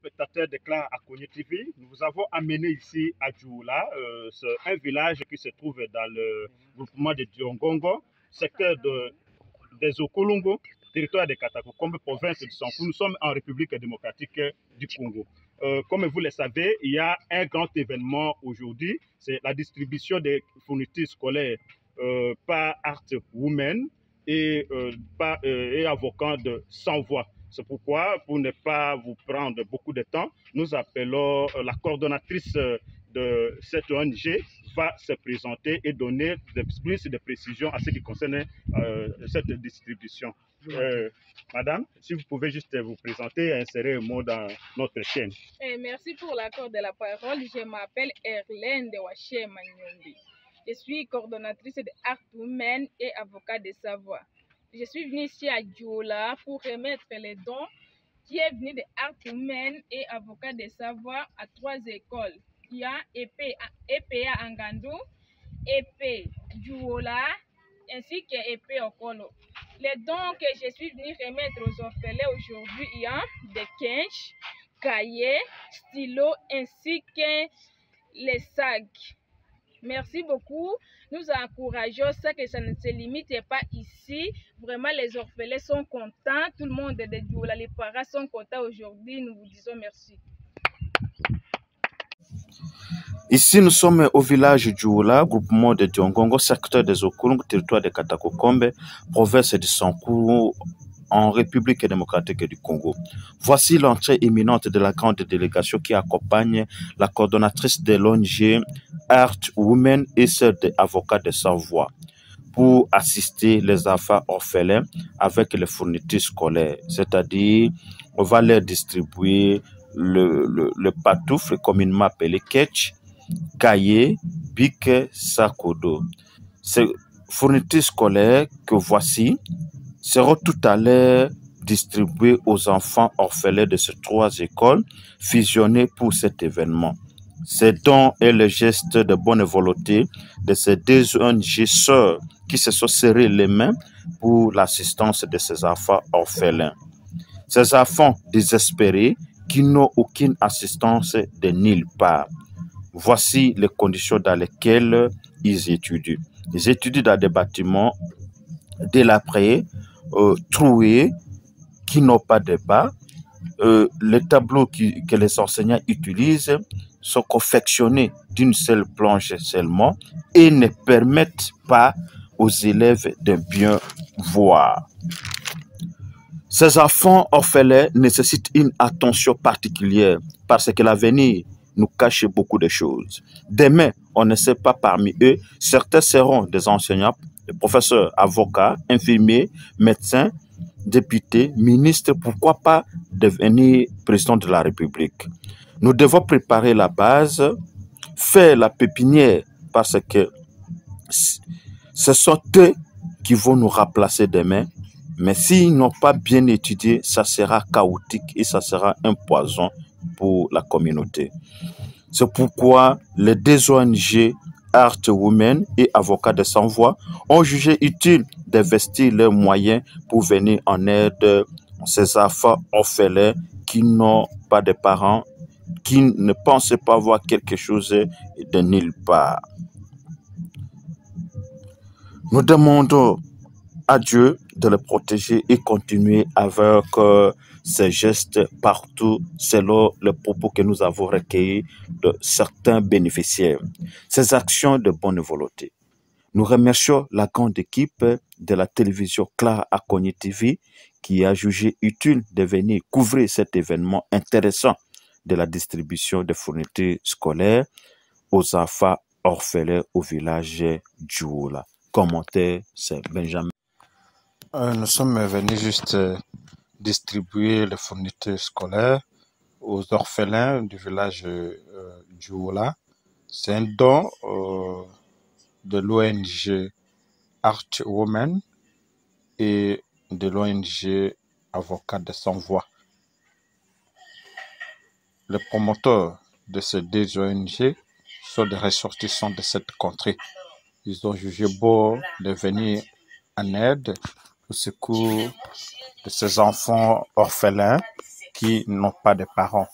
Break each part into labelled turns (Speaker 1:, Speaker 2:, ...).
Speaker 1: téléspectateurs de Clara Akogné TV. Nous vous avons amené ici à Djoula, c'est un village qui se trouve dans le groupement de Diongongo, secteur des Okolongo, territoire de Katakokombe, province de Sankou. Nous sommes en République démocratique du Congo. Comme vous le savez, il y a un grand événement aujourd'hui, c'est la distribution des fournitures scolaires par Art Women et avocats de sans voix. C'est pourquoi, pour ne pas vous prendre beaucoup de temps, nous appelons la coordonnatrice de cette ONG va se présenter et donner plus de précisions à ce qui concerne cette distribution. Madame, si vous pouvez juste vous présenter et insérer un mot dans notre chaîne.
Speaker 2: Merci pour l'accord de la parole. Je m'appelle Erlène de Waché Manyombi. Je suis coordonnatrice de Art Women et avocat de Savoie. Je suis venue ici à Djoula pour remettre les dons qui est venu de Art Women et avocat de Savoie à 3 écoles. Il y a EPA Angandou, EP Djoula ainsi que EP Okolo. Les dons que je suis venue remettre aux orphelins aujourd'hui, il y a des quinches, cahiers, stylos ainsi que les sacs. Merci beaucoup. Nous encourageons ça, que ça ne se limite pas ici. Vraiment, les orphelins sont contents. Tout le monde de Djoula, les parents sont contents aujourd'hui. Nous vous disons merci.
Speaker 3: Ici, nous sommes au village Djoula, groupement de Diongongo, secteur des Okolongo, territoire de Katakokombe, province de Sankou, en République démocratique du Congo. Voici l'entrée imminente de la grande délégation qui accompagne la coordonnatrice de l'ONG Art Women et celle des avocats de Savoie pour assister les enfants orphelins avec les fournitures scolaires. C'est-à-dire, on va leur distribuer le patoufle communément appelé ketch, cahier, bic, sac au dos. Ces fournitures scolaires que voici seront tout à l'heure distribuées aux enfants orphelins de ces 3 écoles fusionnées pour cet événement. Ces dons et le geste de bonne volonté de ces 2 ONG sœurs qui se sont serrées les mains pour l'assistance de ces enfants orphelins. Ces enfants désespérés qui n'ont aucune assistance de nulle part. Voici les conditions dans lesquelles ils étudient. Ils étudient dans des bâtiments délabrés, troués, qui n'ont pas de bas. Les tableaux que les enseignants utilisent sont confectionnés d'une seule planche seulement et ne permettent pas aux élèves de bien voir. Ces enfants orphelins nécessitent une attention particulière parce que l'avenir nous cache beaucoup de choses. Demain, on ne sait pas parmi eux, certains seront des enseignants, des professeurs, avocats, infirmiers, médecins, députés, ministres, pourquoi pas devenir président de la République. Nous devons préparer la base, faire la pépinière, parce que ce sont eux qui vont nous remplacer demain. Mais s'ils n'ont pas bien étudié, ça sera chaotique et ça sera un poison pour la communauté. C'est pourquoi les 2 ONG Art Women et Avocats de Sans Voix ont jugé utile d'investir leurs moyens pour venir en aide à ces enfants orphelins qui n'ont pas de parents, qui ne pensent pas voir quelque chose de nulle part. Nous demandons à Dieu de les protéger et continuer avec ces gestes partout selon les propos que nous avons recueillis de certains bénéficiaires. Ces actions de bonne volonté. Nous remercions la grande équipe de la télévision Clara Akogné TV qui a jugé utile de venir couvrir cet événement intéressant de la distribution de fournitures scolaires aux enfants orphelins au village Djoula. Commentaire, c'est Benjamin.
Speaker 4: Nous sommes venus juste distribuer les fournitures scolaires aux orphelins du village Djoula. C'est un don de l'ONG Art Women et de l'ONG Avocats de Sans Voix. Les promoteurs de ces 2 ONG sont des ressortissants de cette contrée. Ils ont jugé beau de venir en aide au secours de ces enfants orphelins qui n'ont pas de parents.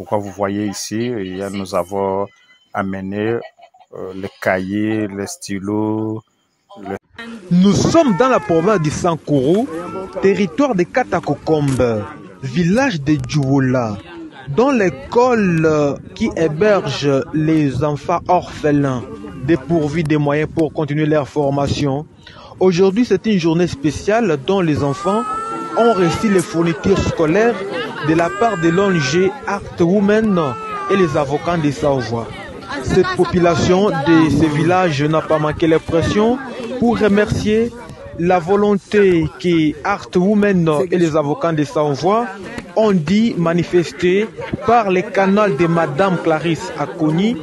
Speaker 4: Pourquoi vous voyez ici, nous avons amené les cahiers, les stylos.
Speaker 5: Nous sommes dans la province du Sankourou, territoire de Katakokombe, village de Djououla, dans l'école qui héberge les enfants orphelins dépourvus des moyens pour continuer leur formation. Aujourd'hui, c'est une journée spéciale dont les enfants ont reçu les fournitures scolaires de la part de l'ONG Art Women et les avocats de Savoie. Cette population de ce village n'a pas manqué les pressions pour remercier la volonté que Art Women et les avocats de Savoie ont dit manifester par le canal de Madame Clarisse Akoni,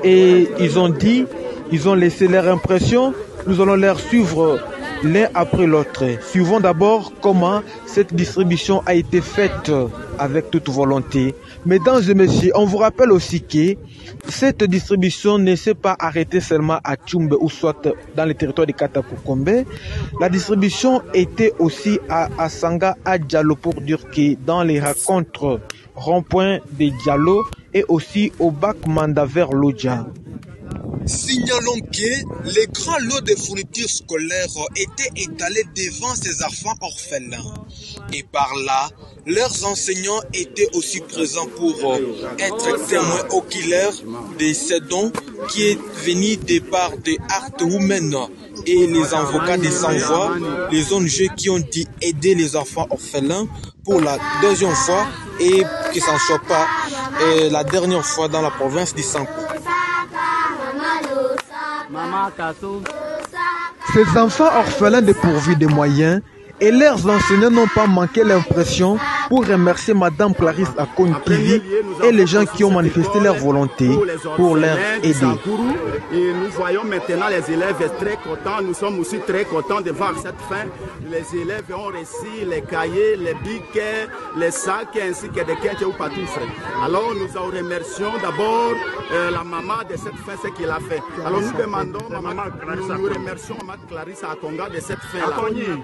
Speaker 5: et ils ont laissé leur impression. Nous allons leur suivre l'un après l'autre. Suivons d'abord comment cette distribution a été faite avec toute volonté. Mesdames et messieurs, on vous rappelle aussi que cette distribution ne s'est pas arrêtée seulement à Tchoumbe ou soit dans le territoire de Katakokombe. La distribution était aussi à Sanga, à Diallo, pour dire que dans les rencontres rond-point de Diallo et aussi au bac Manda vers Lodja.
Speaker 6: Signalons que les grands lots de fournitures scolaires étaient étalés devant ces enfants orphelins. Et par là, leurs enseignants étaient aussi présents pour être témoins oculaires de ces dons qui est venu des parts de Art Women et les avocats de Savoie, les ONG qui ont dit aider les enfants orphelins pour la deuxième fois et que ça ne soit pas la dernière fois dans la province du Sankourou.
Speaker 5: Ces enfants orphelins dépourvus de moyens et leurs enseignants n'ont pas manqué l'impression pour remercier Madame Clarisse Akoni et les gens qui ont manifesté leur volonté pour leur aider.
Speaker 7: Et nous voyons maintenant les élèves très contents. Nous sommes aussi très contents de voir cette fin. Les élèves ont reçu les cahiers, les bics, les sacs ainsi que des quêtes ou pas tous. Alors nous en remercions d'abord la maman de cette fin, ce qu'il a fait. Alors nous demandons, nous remercions Maman Clarisse Akonga de cette fin-là.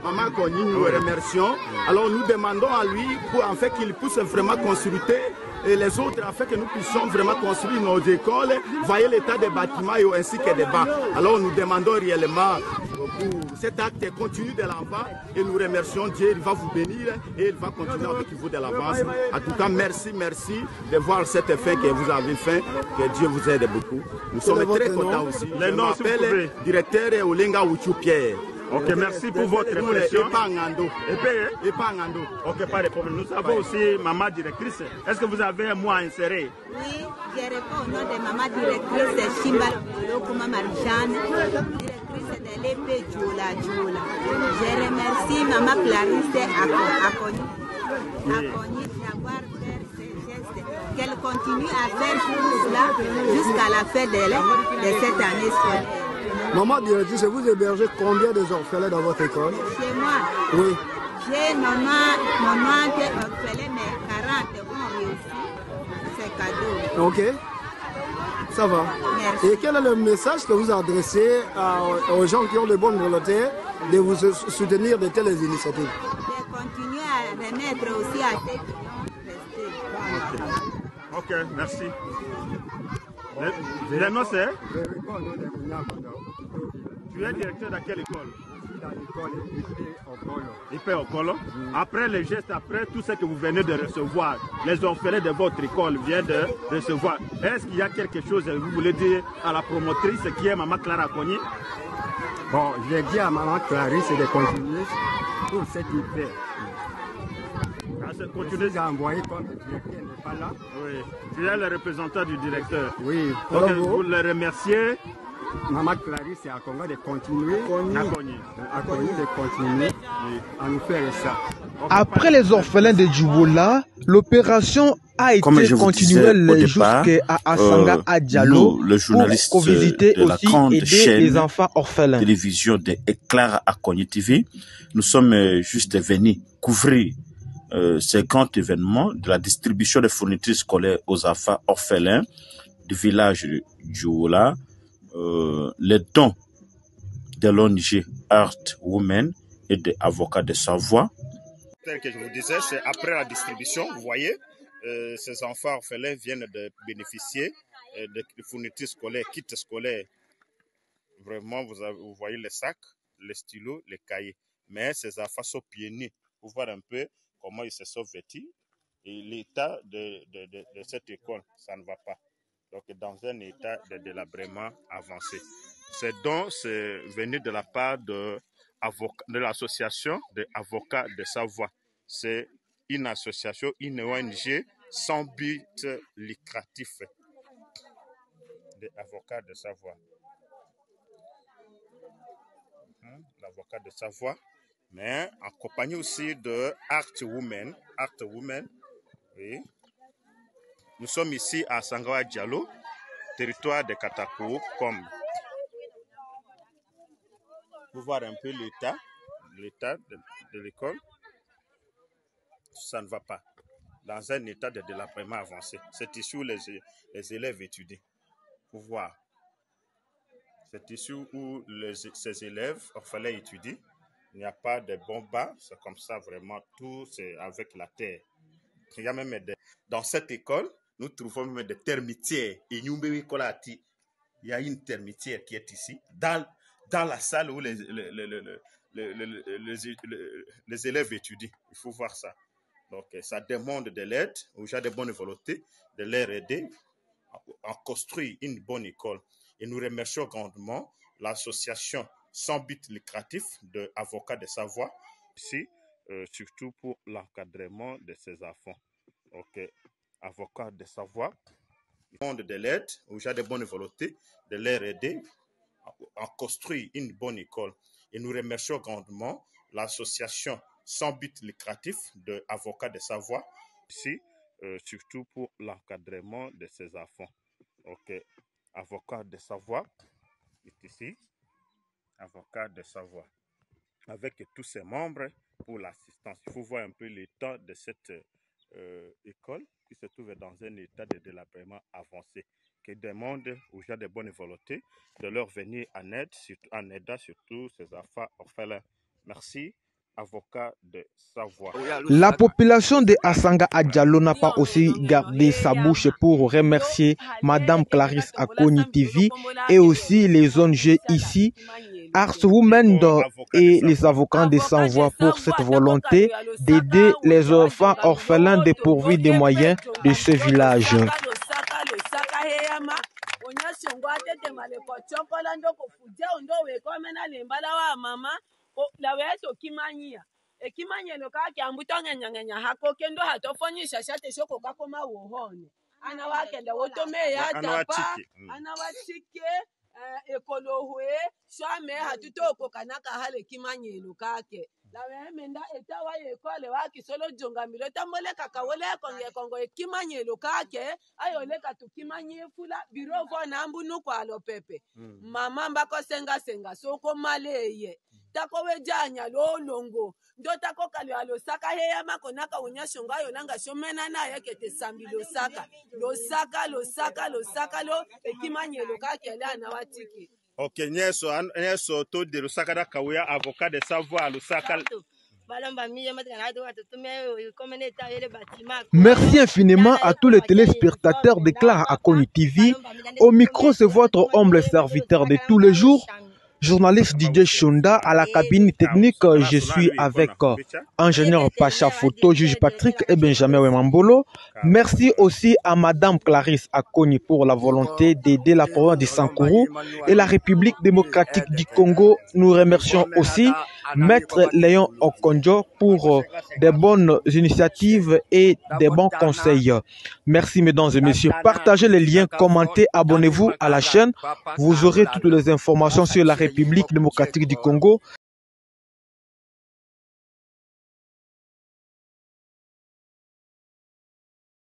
Speaker 7: Maman Koni, nous remercions. Alors nous demandons à lui pour en fait qu'il puisse vraiment consulter et les autres afin que nous puissions vraiment construire nos écoles, voyez l'état des bâtiments et ainsi que des bancs. Alors nous demandons réellement pour cet acte continu de l'enfant et nous remercions Dieu, il va vous bénir et il va continuer avec vous de l'avance. En tout cas, merci de voir cette fin que vous avez fait, que Dieu vous aide beaucoup. Nous sommes très contents aussi.
Speaker 1: Les noms,
Speaker 7: je m'appelle directeur Olenga Ouchou Pierre.
Speaker 1: Ok, merci pour votre impression. Ok, pas de problème. Nous avons aussi maman directrice. Est-ce que vous avez un mot à insérer?
Speaker 8: Oui, je réponds au nom de maman directrice Shimba Lokuma Marijane, directrice de l'EP Djoula. Je remercie maman Clarisse Akoni d'avoir fait ces gestes, qu'elle continue à faire tout cela jusqu'à la fin de cette année scolaire.
Speaker 9: Maman directrice, vous hébergez combien d'orphelins dans votre école?
Speaker 8: Chez moi?
Speaker 9: Oui.
Speaker 8: J'ai 90 orphelins, mais 40 ont réussi. C'est cadeau.
Speaker 9: Ok. Ça va.
Speaker 8: Merci.
Speaker 9: Et quel est le message que vous adressez aux gens qui ont de bonnes volontés de vous soutenir de telles initiatives?
Speaker 8: De continuer à remettre aussi à ceux qui ont resté.
Speaker 1: Ok, merci. Le nom c'est? Tu es directeur de quelle école? Hyper Okolo. Après les gestes, après tout ce que vous venez de recevoir, les orphelins de votre école viennent de recevoir. Est-ce qu'il y a quelque chose que vous voulez dire à la promotrice qui est Maman Clara Akoni?
Speaker 10: Bon, je dis à Maman Clarisse de continuer pour ce qu'il fait.
Speaker 1: Continuez
Speaker 10: à envoyer comme le directeur n'est pas là.
Speaker 1: Oui. Tu es le représentant du directeur.
Speaker 10: Oui.
Speaker 1: Donc, vous le remerciez.
Speaker 10: Maman Clarisse et Akonga de continuer à nous faire ça.
Speaker 5: Après les orphelins de Djououla, l'opération a été continuelle jusqu'à Asanga à Diallo pour visiter aussi aider les enfants orphelins.
Speaker 3: Télévision de Clara Akoni TV. Nous sommes juste venus couvrir ces grands événements de la distribution des fournitures scolaires aux enfants orphelins du village de Djououla. Les dons de l'ONG Art Women et des avocats de Savoie.
Speaker 1: Tel que je vous disais, c'est après la distribution, vous voyez, ces enfants orphelins viennent de bénéficier de fournitures scolaires, kits scolaires. Vraiment, vous voyez les sacs, les stylos, les cahiers. Mais ces enfants sont pieds nus pour voir un peu comment ils se sont vêtus. Et l'état de cette école, ça ne va pas. Donc, dans un état de délabrement avancé. C'est donc venu de la part de l'association des avocats de Savoie. C'est une association, une ONG sans but lucratif des avocats de Savoie. L'avocat de Savoie, mais en compagnie aussi de Art Women. Oui. Nous sommes ici à Sangawa Diallo, territoire de Katakokombe. Pour voir un peu l'état de l'école, ça ne va pas. Dans un état de délabrement avancé. C'est ici où les élèves étudient. Pour voir. C'est ici où ces élèves orphelins étudient. Il n'y a pas de bons bas. C'est comme ça vraiment. Tout c'est avec la terre. Il y a même dans cette école, nous trouvons même des termitières. Et il y a une termitière qui est ici. Dans la salle où les élèves étudient. Il faut voir ça. Donc, ça demande de l'aide, aux gens de bonne volonté, de les aider à construire une bonne école. Et nous remercions grandement l'association sans but lucratif de Avocats de Savoie, ici, surtout pour l'encadrement de ces enfants. Donc, Avocats de Savoie, ils demandent de l'aide, aux gens de bonne volonté, de les aider à construire une bonne école. Et nous remercions grandement l'association sans but lucratif de Avocats de Savoie, ici, surtout pour l'encadrement de ces enfants. Donc, Avocats de Savoie est ici, Avocats de Savoie, avec tous ses membres pour l'assistance. Il faut voir un peu l'état de cette école qui se trouve dans un état de délabrement avancé, qui demande aux gens de bonne volonté de leur venir en aide, en aidant surtout ces enfants orphelins. Merci. Avocat de Savoie.
Speaker 5: La population de Asanga Diallo n'a pas aussi gardé sa bouche pour remercier Madame Clarisse Akoni TV et aussi les ONG ici, Art Women et les avocats de Savoie pour cette volonté d'aider les enfants orphelins dépourvus des moyens de ce village.
Speaker 11: Ekimanyelo kake ambutonga nyanganya hako kendo hatofonyisha shate shoko kako mawuhone ana wakenda wotome ya tapa ana wachike ekolohwe shame hatutoko kanaka hale kimanyelo kake lawe menda etawa yekole wakisolo jongamiro tamole kakawole kongo ekimanyelo kake ayoleka tukimanyefula birovo nambunu kwa lopepe mama mbako senga soko maleye tako wejanya lolongo ndo tako kali alosaka heya makonaka unyashonga yolanga shomena na yake tesambi losaka lo ekimanyelo kake ana watiki.
Speaker 1: Ok, nyeso to de losaka da kawya avocat de Savoie losaka.
Speaker 5: Merci infiniment à tous les téléspectateurs de Clara Akoni TV. Au micro, c'est votre humble serviteur de tous les jours. Journaliste DJ Shonda, à la cabine technique, je suis avec ingénieur Pacha Photo, juge Patrick et Benjamin Wemambolo. Merci aussi à Madame Clarisse Akoni pour la volonté d'aider la province de Sankourou et la République démocratique du Congo. Nous remercions aussi Maître Léon Okonjo pour des bonnes initiatives et des bons conseils. Merci mesdames et messieurs. Partagez les liens, commentez, abonnez-vous à la chaîne. Vous aurez toutes les informations sur la République démocratique du Congo.